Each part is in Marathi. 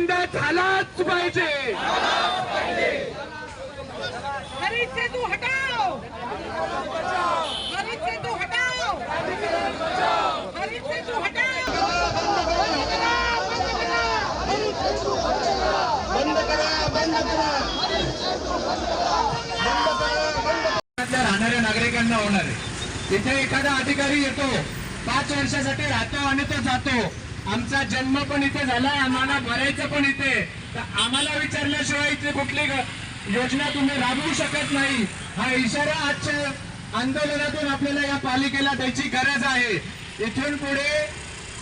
बंद झालाच पाहिजे। हरित सेतू हटाओ, हरित सेतू हटाओ, हरित सेतू हटाओ, बंद करा, बंद करा, राहणाऱ्या नागरिकांना होणार आहे। तिथे एखादा अधिकारी येतो, 5 वर्षासाठी राहतो आणि तो जातो। आमचा जन्म पण इथे झाला, आम्हाला भरायचं पण इथे, तर आम्हाला विचारल्याशिवाय इथे कुठली योजना तुम्ही राबवू शकत नाही। हा इशारा आजच्या आंदोलनातून आपल्याला या पालिकेला द्यायची गरज आहे। इथून पुढे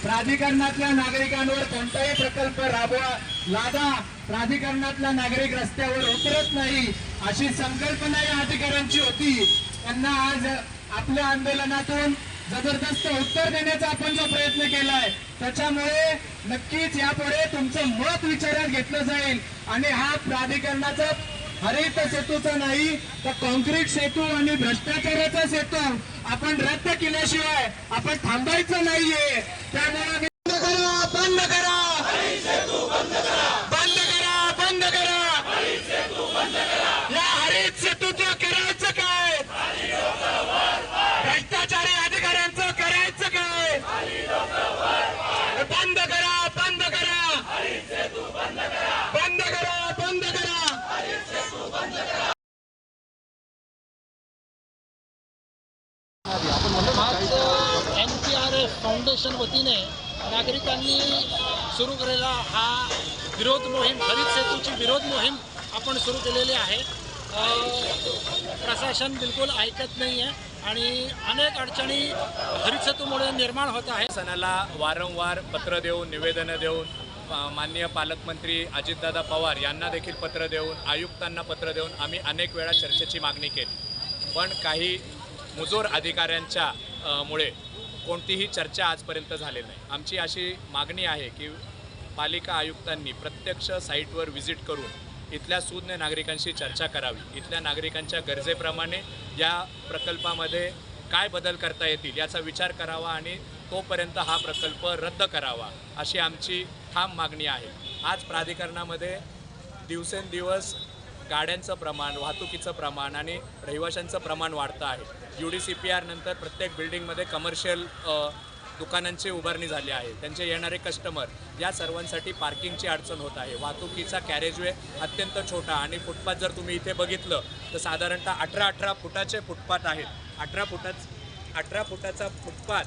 प्राधिकरणातल्या नागरिकांवर कोणताही प्रकल्प लादा, प्राधिकरणातला नागरिक रस्त्यावर उतरत नाही अशी संकल्पना या अधिकाऱ्यांची होती। त्यांना आज आपल्या आंदोलनातून जबरदस्त उत्तर देण्याचा आपण जो प्रयत्न केलाय, त्याच्यामुळे नक्कीच यापुढे तुमचं मत विचारात घेतलं जाईल आणि हा प्राधिकरणाचा हरित सेतूचा नाही तर कॉन्क्रीट सेतू आणि भ्रष्टाचाराचा सेतू आपण रद्द केल्याशिवाय आपण थांबायचं नाहीये। त्यामुळे बंद करा, बंद करा, बंद करा, बंद करा, या हरित सेतूचं करायचं काय? भ्रष्टाचारी अधिकाऱ्यांचं करायचं काय? बंद करा, बंद करा, बंद करा, बंद करा। आज NPRF फाउंडेशन वतीने नागरिकांनी सुरू केलेला हा विरोध मोहीम, हरित सेतूची विरोध मोहीम आपण सुरू केलेली आहे। प्रशासन बिलकुल ऐकत नाही आहे आणि अनेक अडचणी हरित सेतूमुळे निर्माण होत आहे। सणाला वारंवार पत्र देऊन, निवेदनं देऊन, माननीय पालकमंत्री अजितदादा पवार यांना देखील पत्र देऊन, आयुक्तांना पत्र देऊन आम्ही अनेक वेळा चर्चेची मागणी केली, पण काही मुजोर अधिकाऱ्यांच्या मुळे कोणतीही चर्चा आजपर्यंत झालेली नाही। आमची अशी मागणी आहे की पालिका आयुक्तांनी प्रत्यक्ष साईटवर व्हिजिट करून इथल्या सुज्ञ नागरिकांशी चर्चा करावी, इथल्या नागरिकांच्या गरजेप्रमाणे या प्रकल्पामध्ये काय बदल करता येतील याचा विचार करावा आणि तोपर्यंत हा प्रकल्प रद्द करावा अशी आमची ठाम मागणी आहे। आज प्राधिकरणामध्ये दिवसेंदिवस गाड्यांचं प्रमाण, वाहतुकीचं प्रमाण आणि रहिवाशांचं प्रमाण वाढतं आहे। UDCPR नंतर प्रत्येक बिल्डिंगमध्ये कमर्शियल दुकानांची उभारणी झाली आहे। त्यांचे येणारे कस्टमर या सर्वांसाठी पार्किंगची अडचण होत आहे। वाहतुकीचा कॅरेजवे अत्यंत छोटा आणि फुटपाथ जर तुम्ही इथे बघितलं तर साधारणतः 18 फुटाचे फुटपाथ आहेत। 18 फुटाचा फुटपाथ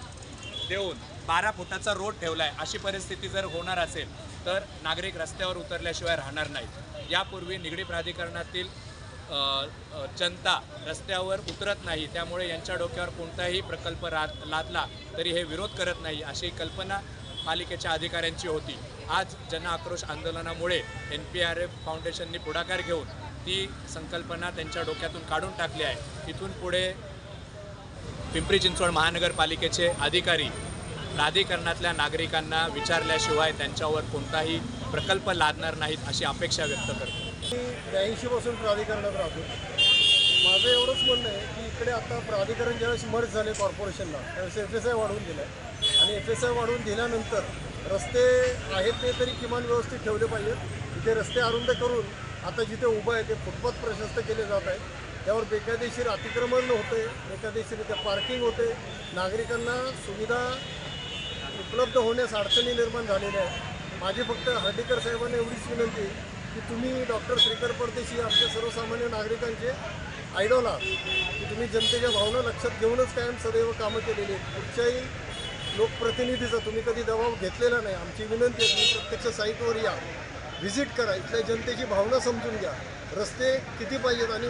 देऊन 12 फुटाचा रोड ठेवला आहे। अशी परिस्थिती जर होणार असेल तर नागरिक रस्त्यावर उतरल्याशिवाय राहणार नाहीत। यापूर्वी निगडी प्राधिकरणातील जनता रस्त्यावर उतरत नाही, त्यामुळे यांच्या डोक्यावर कोणताही प्रकल्प लादला तरी हे विरोध करत नाही अशी कल्पना पालिकेच्या अधिकाऱ्यांची होती। आज जन आक्रोश आंदोलनामुळे NPRF फाउंडेशननी पुढाकार घेऊन ती संकल्पना त्यांच्या डोक्यातून काढून टाकली आहे। इथून पुढे पिंपरी चिंचवड महानगरपालिकेचे अधिकारी प्राधिकरणातल्या नागरिकांना विचारल्याशिवाय त्यांच्यावर कोणताही प्रकल्प लादणार नाहीत अशी अपेक्षा व्यक्त करतो। 82 पासून प्राधिकरणात राहतो। माझं एवढंच म्हणणं आहे की इकडे आता प्राधिकरण ज्यावेळेस मर्ज झाले कॉर्पोरेशनला त्यावेळेस FSI वाढवून दिलं आहे आणि FSI वाढवून दिल्यानंतर रस्ते आहेत ते तरी किमान व्यवस्थित ठेवले पाहिजेत। इथे रस्ते अरुंद करून आता जिथे उभं आहे ते फुटपाथ प्रशस्त केले जात आहेत, त्यावर बेकायदेशीर अतिक्रमण होते, बेकायदेशीरित्या पार्किंग होते, नागरिकांना सुविधा उपलब्ध होण्यास अडचणी निर्माण झालेल्या आहेत। माझी फक्त हर्डीकर साहेबांना एवढीच विनंती आहे की तुम्ही डॉक्टर श्रीकर परदेशी आमच्या सर्वसामान्य नागरिकांचे आयडॉल आहात की तुम्ही जनतेच्या भावना लक्षात घेऊनच कायम सदैव कामं केलेली आहेत। कुठच्याही लोकप्रतिनिधीचा तुम्ही कधी दबाव घेतलेला नाही। आमची विनंती आहे तुम्ही प्रत्यक्ष साईटवर या, व्हिजिट करा, इथल्या जनतेची भावना समजून घ्या। रस्ते किती पाहिजेत आणि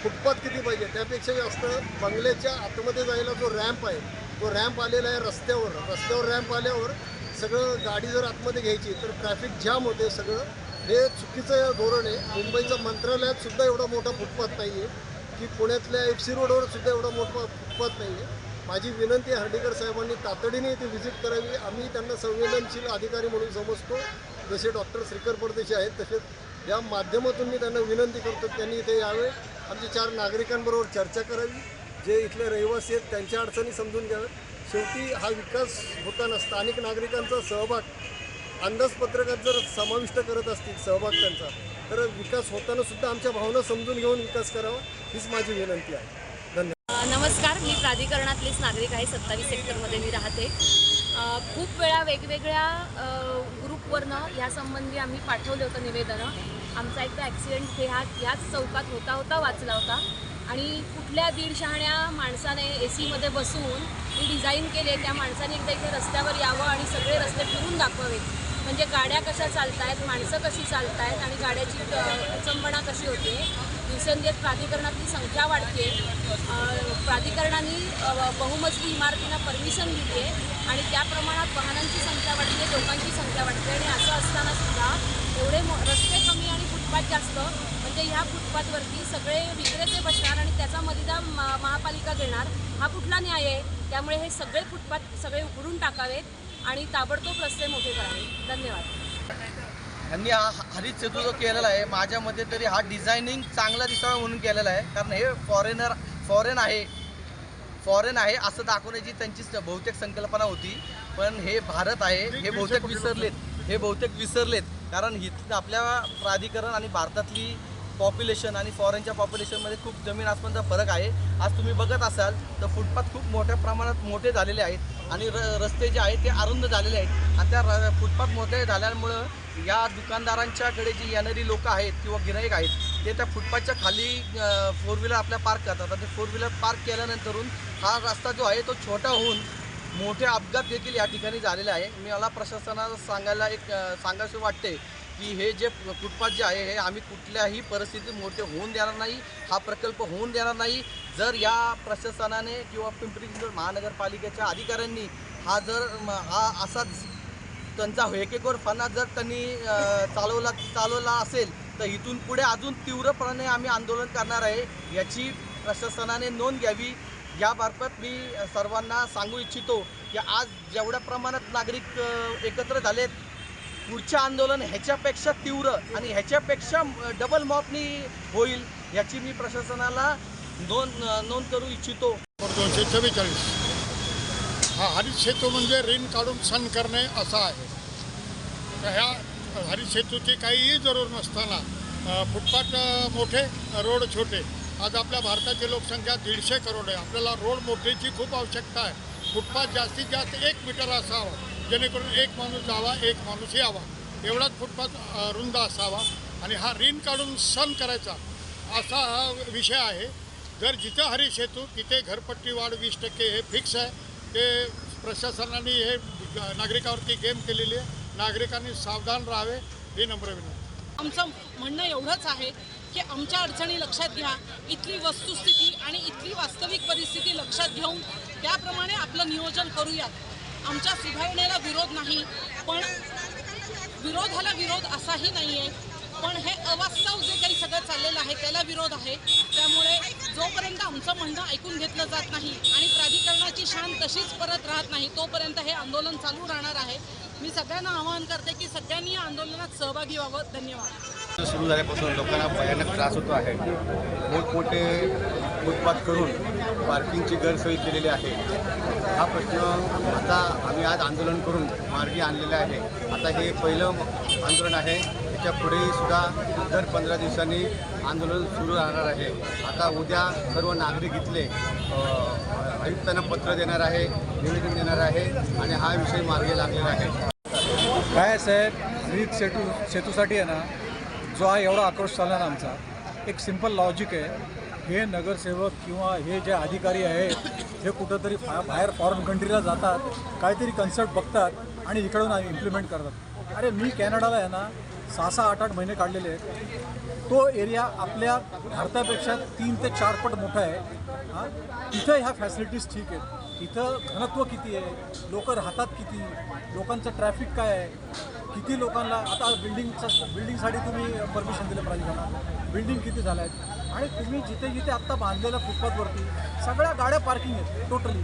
फुटपाथ किती पाहिजे, त्यापेक्षा जास्त बंगल्याच्या आतमध्ये जायला जो रॅम्प आहे तो रॅम्प आलेला आहे रस्त्यावर रॅम्प आल्यावर सगळं गाडी जर आतमध्ये घ्यायची तर ट्रॅफिक जाम होते। सगळं हे चुकीचं धोरण आहे। मुंबईचं मंत्रालयात सुद्धा एवढा मोठा फुटपाथ नाही आहे की पुण्यातल्या FC रोडवर सुद्धा एवढा मोठा फुटपाथ नाही आहे। माझी विनंती आहे हर्डीकर साहेबांनी तातडीने इथे व्हिजिट करावी। आम्ही त्यांना संवेदनशील अधिकारी म्हणून समजतो, जसे डॉक्टर श्रीकर परदेशी आहेत तसेच या माध्यमातून मी त्यांना विनंती करतो त्यांनी इथे यावे, आमच्या 4 नागरिकांबरोबर चर्चा करावी, जे इथले रहिवासी आहेत त्यांच्या अडचणी समजून घ्याव्यात। शेवटी हा विकास होताना स्थानिक नागरिकांचा सहभाग अंदाजपत्रकात जर समाविष्ट करत असतील सहभाग त्यांचा, तर विकास होताना सुद्धा आमच्या भावना समजून घेऊन विकास करावा हीच माझी विनंती आहे. धन्यवाद. नमस्कार, मी प्राधिकरणातलीच नागरिक आहे. 27 सेक्टरमध्ये मी राहते. खूप वेळा वेगवेगळ्या ग्रुपवरनं ह्यासंबंधी आम्ही पाठवले होतं निवेदनं. आमचा एकदा ॲक्सिडेंट ह्याच चौकात होता वाचला होता आणि कुठल्या दीड शहाण्या माणसाने AC मध्ये बसून ही डिझाईन केली आहे. त्या माणसाने एकदा इथे रस्त्यावर यावं आणि सगळे रस्ते फिरून दाखवावेत, म्हणजे गाड्या कशा चालत आहेत, माणसं कशी चालत आहेत आणि गाड्याची कुचंबणा कशी होते. दिवसेंदिवस प्राधिकरणातली संख्या वाढते. प्राधिकरणाने बहुमजली इमारतींना परमिशन दिली आहे आणि त्या प्रमाणात वाहनांची संख्या वाढते, लोकांची संख्या वाढते आणि असं असताना सुद्धा एवढे रस्ते कमी आणि फुटपाथ जास्त, म्हणजे ह्या फुटपाथवरती सगळे विक्रेते बसणार आणि त्याचा मलिदा महापालिका घेणार. हा कुठला न्याय आहे? त्यामुळे हे सगळे फुटपाथ सगळे उघडून टाकावेत आणि ताबडतोब रस्ते मोठे करावे. धन्यवाद. यांनी हा हरित सेतू जो केलेला आहे, माझ्या मते तरी हा डिझायनिंग चांगला दिसावा म्हणून केलेला आहे. कारण हे फॉरेन आहे असं दाखवण्याची त्यांची बहुतेक संकल्पना होती, पण हे भारत आहे हे बहुतेक विसरलेत. कारण इथं आपल्या प्राधिकरण आणि भारतातली पॉप्युलेशन आणि फॉरेनच्या पॉप्युलेशनमध्ये खूप जमीन आसमानचा फरक आहे. आज तुम्ही बघत असाल तर फुटपाथ खूप मोठ्या प्रमाणात मोठे झालेले आहेत आणि रस्ते जे आहेत ते अरुंद झालेले आहेत आणि त्या फुटपाथ मोठे झाल्यामुळं या दुकानदारांच्याकडे जी येणारी लोकं आहेत किंवा गिराईक आहेत ते त्या फुटपाथच्या खाली 4 व्हीलर आपल्या पार्क करतात. आणि 4 व्हीलर पार्क केल्यानंतरून हा रस्ता जो आहे तो छोटा होऊन मोठे अपघात देखील या ठिकाणी झालेले आहे. मला प्रशासनाला सांगायचं वाटते की हे जे फुटपाथ जे आहे हे आम्ही कुठल्याही परिस्थितीत मोठे होऊन देणार नाही, हा प्रकल्प होऊन देणार नाही. जर या प्रशासनाने किंवा पिंपरी चिंचवड महानगरपालिकेच्या अधिकाऱ्यांनी हा असाच त्यांचा हेकेखोरपणा जर त्यांनी चालवला असेल तर इथून पुढे अजून तीव्रपणे आम्ही आंदोलन करणार आहे. याची प्रशासनाने नोंद घ्यावी. याबाबत मी सर्वांना सांगू इच्छितो की आज जेवढ्या प्रमाणात नागरिक एकत्र झालेत, पुढचे आंदोलन ह्याच्यापेक्षा तीव्र आणि ह्याच्यापेक्षा डबल मॉपनी होईल याची मी प्रशासनाला नोंद करू इच्छितो. 244 हा हरित सेतू म्हणजे ऋण काढून सण करणे असा आहे. तर ह्या हरित सेतूची काहीही जरूर नसताना फुटपाथ मोठे, रोड छोटे. आज आपल्या भारताची लोकसंख्या 150 करोड आहे. आपल्याला रोड मोठेची खूप आवश्यकता आहे. फुटपाथ जास्तीत जास्त 1 मीटर असावा, जेणेकरून एक माणूस जावा, एक माणूस यावा, एवढाच फुटपाथ रुंद असावा. आणि हा ऋण काढून सण करायचा असा हा विषय आहे. जर जिथं हरित सेतू तिथे घरपट्टी वाढ 20% हे फिक्स आहे. ते प्रशासनाने हे नागरिकावरती गेम केलेली आहे. नागरिकांनी सावधान राहावे ही नम्र विनंती. आमचं म्हणणं एवढंच आहे की आमच्या अडचणी लक्षात घ्या, इथली वस्तुस्थिती आणि इथली वास्तविक परिस्थिती लक्षात घेऊन त्याप्रमाणे आपलं नियोजन करूयात. आमच्या सुधारणेला विरोध नाही, पण विरोधाला विरोध असाही नाही आहे. पण हे अवास्तव जे काही सगळं चाललेलं आहे त्याला विरोध आहे. त्यामुळे जोपर्यंत आमचं म्हणणं ऐकून घेतलं जात नाही आणि प्राधिकरणाची शान तशीच परत राहत नाही तोपर्यंत हे आंदोलन चालू राहणार आहे. मी सगळ्यांना आवाहन करते की सगळ्यांनी या आंदोलनात सहभागी व्हावं. धन्यवाद. सुरू झाल्यापासून लोकांना भयानक त्रास होतो आहे. मोठमोठे फुटपाथ करून पार्किंगची गैरसोय केलेली आहे. हा प्रश्न आता आम्ही आज आंदोलन करून मार्गी आणलेला आहे. आता हे पहिलं आंदोलन आहे. त्याच्या पुढेही सुद्धा दर 15 दिवसांनी आंदोलन सुरू राहणार आहे. आता उद्या सर्व नागरिक इथले आयुक्तांना पत्र देणार आहे, निवेदन देणार आहे आणि हा विषय मार्गी लागलेला आहे. काय साहेब, हरित सेतूसाठी आहे ना, जो हा एवढा आक्रोश चालला ना आमचा, एक सिंपल लॉजिक आहे. हे नगरसेवक किंवा हे जे अधिकारी आहेत हे कुठंतरी बाहेर फॉरेन कंट्रीला जातात, काहीतरी कन्सेप्ट बघतात आणि इकडून इम्प्लिमेंट करतात. अरे मी कॅनडाला आहे ना 6-6, 8-8 महिने काढलेले आहेत. तो एरिया आपल्या भारतापेक्षा 3 ते 4 पट मोठा आहे. हां, तिथं ह्या फॅसिलिटीज ठीक आहेत. इथं घनत्व किती आहे, लोक राहतात किती, लोकांचं ट्रॅफिक काय आहे, किती लोकांना आता बिल्डिंगसाठी तुम्ही परमिशन दिलं प्राधिकरणात, बिल्डिंग किती झाल्या आहेत आणि तुम्ही जिथे आत्ता बांधलेल्या फुटपाथवरती सगळ्या गाड्या पार्किंग आहेत टोटली.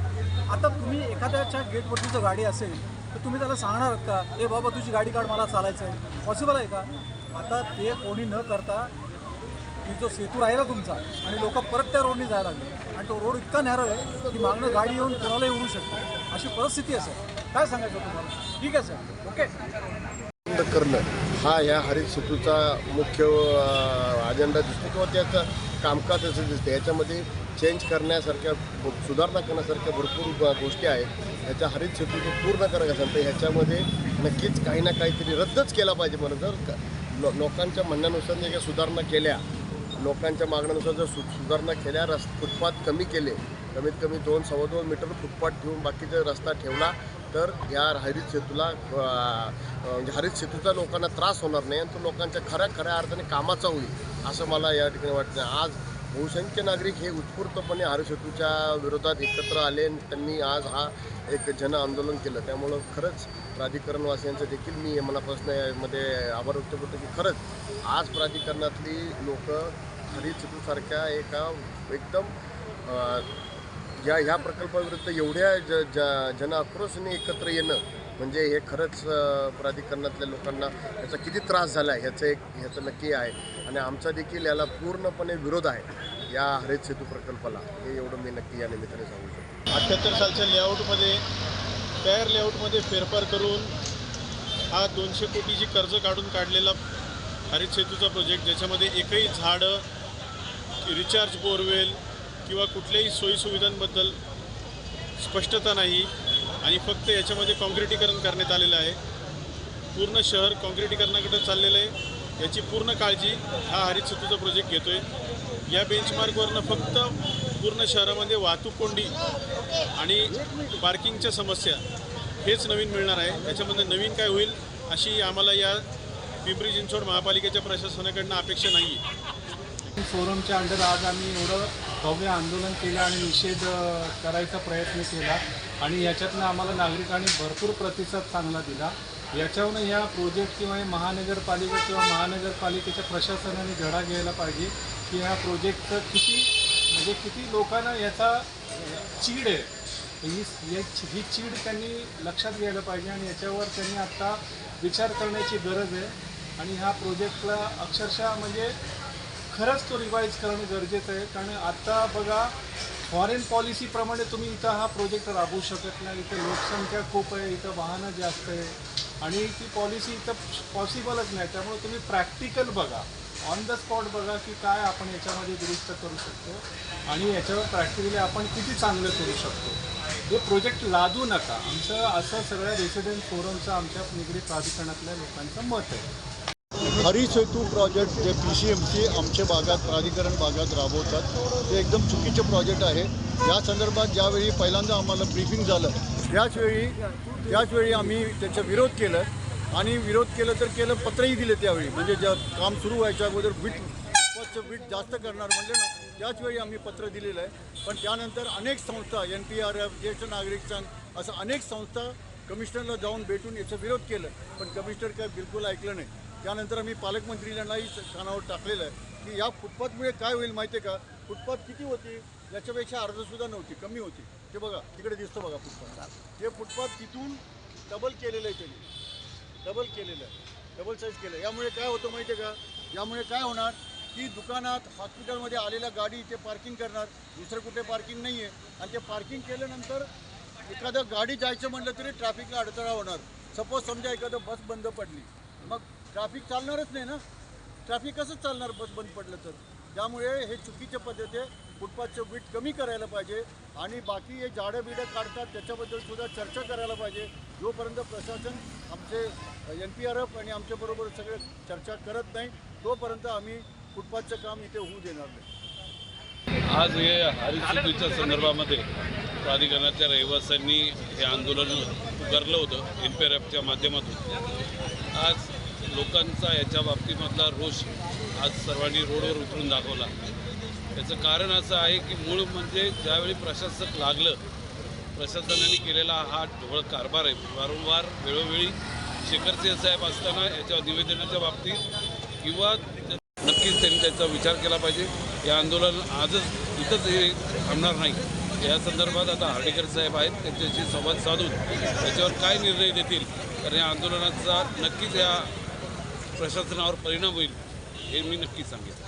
आता तुम्ही एखाद्याच्या गेटवरती जर गाडी असेल तर तुम्ही त्याला सांगणार आहात का, ए बाबा तुझी गाडी काढ, मला चालायचं आहे? पॉसिबल आहे का? आता ते कोणी न करता की जो सेतू राहिला तुमचा आणि लोक परत त्या रोडने जायला लागले आणि तो रोड इतका नॅरो आहे की मागणं गाडी येऊन कोणालाही उडू शकते, अशी परिस्थिती असेल. काय सांगायचं तुम्हाला? ठीक आहे सर, ओके. करणं हा ह्या हरित सेतूचा मुख्य अजेंडा दिसतो किंवा त्याचं कामकाज असं दिसतं. याच्यामध्ये चेंज करण्यासारख्या सुधारणा करण्यासारख्या भरपूर गोष्टी आहेत. ह्याच्या हरित सेतूचे पूर्ण करायचं असेल तर ह्याच्यामध्ये नक्कीच काही ना काहीतरी रद्दच केला पाहिजे. म्हणून जर लोकांच्या म्हणण्यानुसार जर सुधारणा केल्या, लोकांच्या मागण्यानुसार जर सुधारणा केल्या, फुटपाथ कमी केले, कमीत कमी 2-2.25 मीटर फुटपाथ ठेवून बाकीचा रस्ता ठेवला तर या हरित सेतूला हरित सेतूचा लोकांना त्रास होणार नाही आणि तो लोकांच्या खऱ्या अर्थाने कामाचा होईल असं मला या ठिकाणी वाटतं. आज बहुसंख्य नागरिक हे उत्स्फूर्तपणे हरित सेतूच्या विरोधात एकत्र आले आणि त्यांनी आज हा एक जन आंदोलन केलं. त्यामुळं खरंच प्राधिकरणवासियांचं देखील मी मनापासून यामध्ये आभार व्यक्त करतो की खरंच आज प्राधिकरणातली लोक हरित सेतूसारख्या एका एकदम ह्या प्रकल्पाविरुद्ध एवढ्या जन आक्रोशाने एकत्र येणं म्हणजे हे खरंच प्राधिकरणातल्या लोकांना याचा किती त्रास झाला आहे ह्याचं नक्की आहे. आणि आमचा देखील याला पूर्णपणे विरोध आहे या हरित सेतू प्रकल्पाला, हे एवढं मी नक्की या निमित्ताने सांगू शकतो. 78 सालच्या लेआउटमध्ये तयार लेआउटमध्ये फेरफार करून हा 200 कोटीची कर्ज काढलेला हरित सेतूचा प्रोजेक्ट, ज्याच्यामध्ये एकही झाडं, रिचार्ज बोरवेल किंवा कुठल्याही सोयीसुविधांबद्दल स्पष्टता नाही आणि फक्त याच्यामध्ये काँक्रिटीकरण करण्यात आलेलं आहे. पूर्ण शहर काँक्रिटीकरणाकडे चाललेलं आहे. याची पूर्ण काळजी हा हरित सेतूचा प्रोजेक्ट घेतो आहे. या बेंचमार्कवरनं फक्त पूर्ण शहरामध्ये वाहतूक कोंडी आणि पार्किंगच्या समस्या हेच नवीन मिळणार आहे. याच्यामध्ये नवीन काय होईल अशी आम्हाला या पिंपरी चिंचवड महापालिकेच्या प्रशासनाकडनं अपेक्षा नाही आहे. फोरमच्या अंडर आज आम्ही एवढं भव्य आंदोलन केलं आणि निषेध करायचा प्रयत्न केला आणि याच्यातनं आम्हाला नागरिकांनी भरपूर प्रतिसाद चांगला दिला. याच्यावरून ह्या प्रोजेक्ट किंवा महानगरपालिका किंवा महानगरपालिकेच्या प्रशासनाने धडा घ्यायला पाहिजे की ह्या प्रोजेक्टचं किती लोकांना याचा चीड आहे, ही चीड त्यांनी लक्षात घ्यायला पाहिजे आणि याच्यावर त्यांनी आत्ता विचार करण्याची गरज आहे. आणि ह्या प्रोजेक्टला अक्षरशः म्हणजे खरंच तो रिवाईज करणं गरजेचं आहे. कारण आत्ता बघा फॉरेन पॉलिसीप्रमाणे तुम्ही इथं हा प्रोजेक्ट राबवू शकत नाही. इथं लोकसंख्या खूप आहे, इथं वाहनं जास्त आहे आणि ती पॉलिसी इथं पॉसिबलच नाही. त्यामुळे तुम्ही प्रॅक्टिकल बघा, ऑन द स्पॉट बघा की काय आपण याच्यामध्ये दुरुस्त करू शकतो आणि याच्यावर प्रॅक्टिकली आपण किती चांगलं करू शकतो. हे प्रोजेक्ट लादू नका, आमचं असं सगळ्या रेसिडेंट फोरमचं आमच्या निगडीत प्राधिकरणातल्या लोकांचं मत आहे. हरित सेतू प्रोजेक्ट जे PCMC आमच्या भागात प्राधिकरण भागात राबवतात ते एकदम चुकीचे प्रोजेक्ट आहे. या संदर्भात ज्यावेळी पहिल्यांदा आम्हाला ब्रीफिंग झालं त्याचवेळी आम्ही त्याचा विरोध केलं आणि विरोध केलं तर केलं, पत्रही दिले त्यावेळी. म्हणजे ज्या काम सुरू व्हायच्या अगोदर वीट जास्त करणार म्हणजे ना त्याचवेळी आम्ही पत्र दिलेलं आहे. पण त्यानंतर अनेक संस्था NPRF, ज्येष्ठ नागरिक संघ असं अनेक संस्था कमिशनरला जाऊन भेटून याचा विरोध केलं पण कमिशनर काय बिलकुल ऐकलं नाही. त्यानंतर आम्ही पालकमंत्र्यांनाही कानावर टाकलेलं आहे की या फुटपाथमुळे काय होईल माहिती आहे का. फुटपाथ किती होती याच्यापेक्षा अर्धसुद्धा नव्हती, कमी होती. ते बघा तिकडे दिसतं बघा फुटपाथ, ते फुटपाथ तिथून डबल केलेलं आहे त्यांनी, डबल साईज केलं. यामुळे काय होतं माहिती आहे का, यामुळे काय होणार की दुकानात हॉस्पिटलमध्ये आलेल्या गाडी इथे पार्किंग करणार, दुसरं कुठे पार्किंग नाही आहे आणि ते पार्किंग केल्यानंतर एखादं गाडी जायचं म्हटलं तरी ट्रॅफिकला अडथळा होणार. सपोज समजा एखादं बस बंद पडली, मग ट्रॅफिक चालणारच नाही ना. ट्रॅफिक कसं चालणार बस बंद पडलं तर. त्यामुळे हे चुकीच्या पद्धतीने फुटपाथचं वीट कमी करायला पाहिजे आणि बाकी हे झाडं बिडं काढतात त्याच्याबद्दल सुद्धा चर्चा करायला पाहिजे. जोपर्यंत प्रशासन आमचे NPRF आणि आमच्याबरोबर सगळे चर्चा करत नाही तोपर्यंत आम्ही फुटपाथचं काम इथे होऊ देणार नाही. आज हे हरित सेतूच्या संदर्भामध्ये प्राधिकरणाच्या रहिवाशांनी हे आंदोलन पुकारलं होतं NPRFच्या माध्यमातून. आज लोकांचा याच्या बाबतीमधला रोष आज सर्वांनी रोडवर उतरून दाखवला. याचं कारण असं आहे की मूळ म्हणजे ज्यावेळी प्रशासक लागलं, प्रशासनाने केलेला हा ढोबळ कारभार आहे. वारंवार वेळोवेळी शेखर साहेब असताना याच्या निवेदनाच्या बाबतीत किंवा नक्कीच त्यांनी त्याचा विचार केला पाहिजे. हे आंदोलन आजच इथंच हे थांबणार नाही. या संदर्भात आता हार्डेकर साहेब आहेत, त्यांच्याशी संवाद साधून त्याच्यावर काय निर्णय देतील तर या आंदोलनाचा नक्कीच या प्रशासनावर परिणाम होईल हे मी नक्कीच सांगेन.